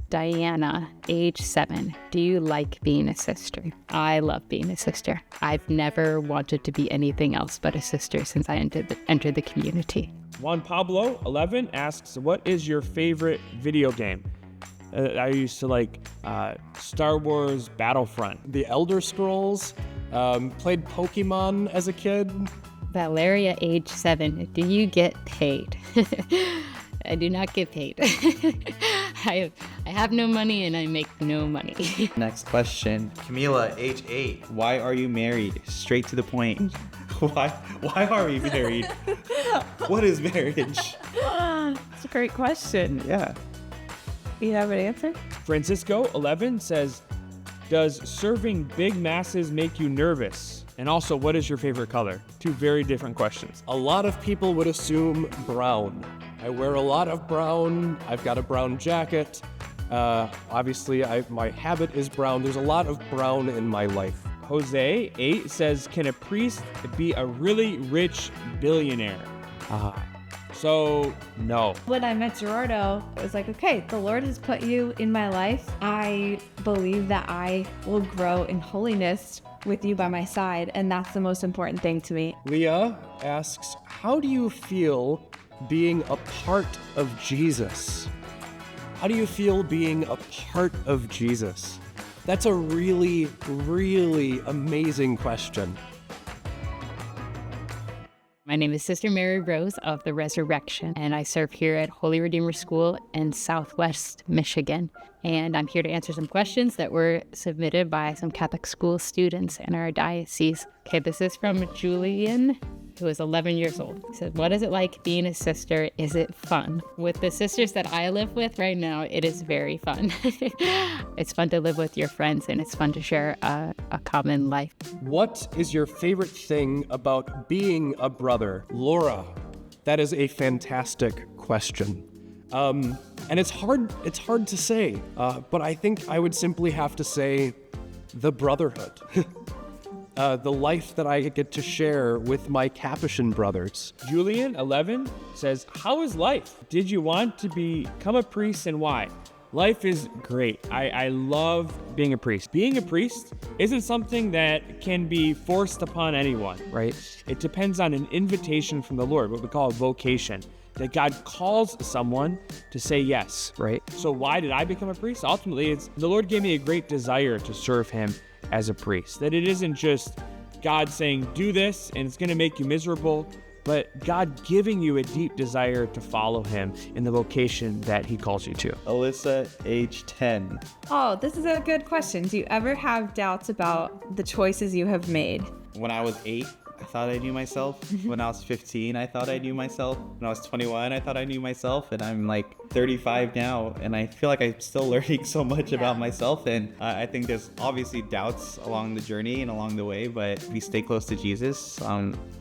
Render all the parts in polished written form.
Diana, age 7. Do you like being a sister? I love being a sister. I've never wanted to be anything else but a sister since I entered the community. Juan Pablo, 11, asks, what is your favorite video game? I used to like Star Wars Battlefront. The Elder Scrolls, played Pokemon as a kid. Valeria, age 7. Do you get paid? I do not get paid. I have no money and I make no money. Next question. Camila, age 8. Why are you married? Straight to the point. Why are we married? What is marriage? That's a great question. Yeah. You have an answer? Francisco, 11, says, does serving big masses make you nervous? And also, what is your favorite color? Two very different questions. A lot of people would assume brown. I wear a lot of brown. I've got a brown jacket. Obviously, my habit is brown. There's a lot of brown in my life. Jose, 8, says, can a priest be a really rich billionaire? So, no. When I met Gerardo, it was like, okay, the Lord has put you in my life. I believe that I will grow in holiness with you by my side, and that's the most important thing to me. Leah asks, how do you feel being a part of Jesus? How do you feel being a part of Jesus? That's a really, really amazing question. My name is Sister Mary Rose of the Resurrection, and I serve here at Holy Redeemer School in Southwest Michigan. And I'm here to answer some questions that were submitted by some Catholic school students in our diocese. Okay, this is from Julian, who is 11 years old. He said, what is it like being a sister? Is it fun? With the sisters that I live with right now, it is very fun. It's fun to live with your friends, and it's fun to share a common life. What is your favorite thing about being a brother? Laura, that is a fantastic question. And it's hard to say, but I think I would simply have to say the brotherhood. The life that I get to share with my Capuchin brothers. Julian, 11, says, how is life? Did you want to become a priest and why? Life is great. I love being a priest. Being a priest isn't something that can be forced upon anyone, right? It depends on an invitation from the Lord, what we call a vocation, that God calls someone to say yes, right? So why did I become a priest? Ultimately, it's the Lord gave me a great desire to serve him as a priest. That it isn't just God saying, do this, and it's going to make you miserable, but God giving you a deep desire to follow him in the vocation that he calls you to. Alyssa, age 10. Oh, this is a good question. Do you ever have doubts about the choices you have made? When I was 8, I thought I knew myself. When I was 15, I thought I knew myself. When I was 21, I thought I knew myself. And I'm like 35 now, and I feel like I'm still learning so much about myself. And I think there's obviously doubts along the journey and along the way, but if you stay close to Jesus,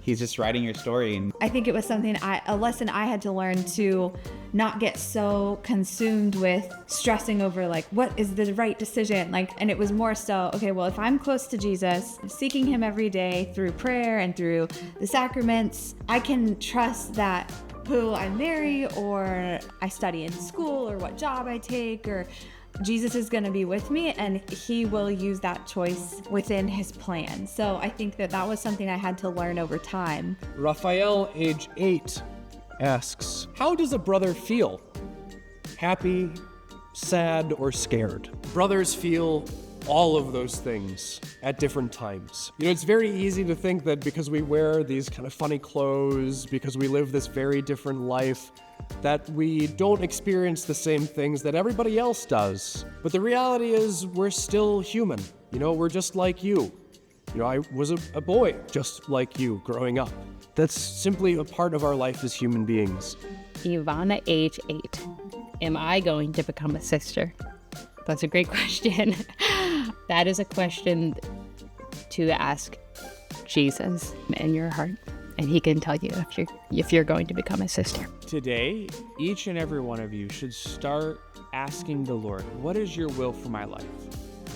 he's just writing your story. And I think it was a lesson I had to learn to not get so consumed with stressing over like, what is the right decision? And it was more so, okay, well, if I'm close to Jesus, seeking him every day through prayer and through the sacraments, I can trust that who I marry or I study in school or what job I take, or Jesus is going to be with me and he will use that choice within his plan. So I think that was something I had to learn over time. Raphael, age 8, asks, how does a brother feel? Happy, sad, or scared? Brothers feel all of those things at different times. It's very easy to think that because we wear these kind of funny clothes, because we live this very different life, that we don't experience the same things that everybody else does. But the reality is we're still human. We're just like you. I was a boy just like you growing up. That's simply a part of our life as human beings. Ivana, age 8. Am I going to become a sister? That's a great question. That is a question to ask Jesus in your heart, and he can tell you if you're going to become a sister. Today, each and every one of you should start asking the Lord, what is your will for my life?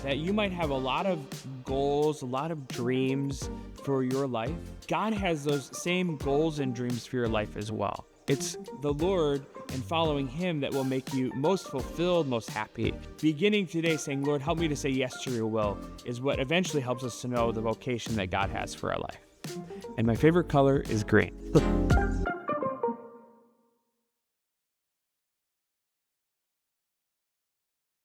That you might have a lot of goals, a lot of dreams for your life. God has those same goals and dreams for your life as well. It's the Lord and following Him that will make you most fulfilled, most happy. Beginning today saying, Lord, help me to say yes to your will is what eventually helps us to know the vocation that God has for our life. And my favorite color is green.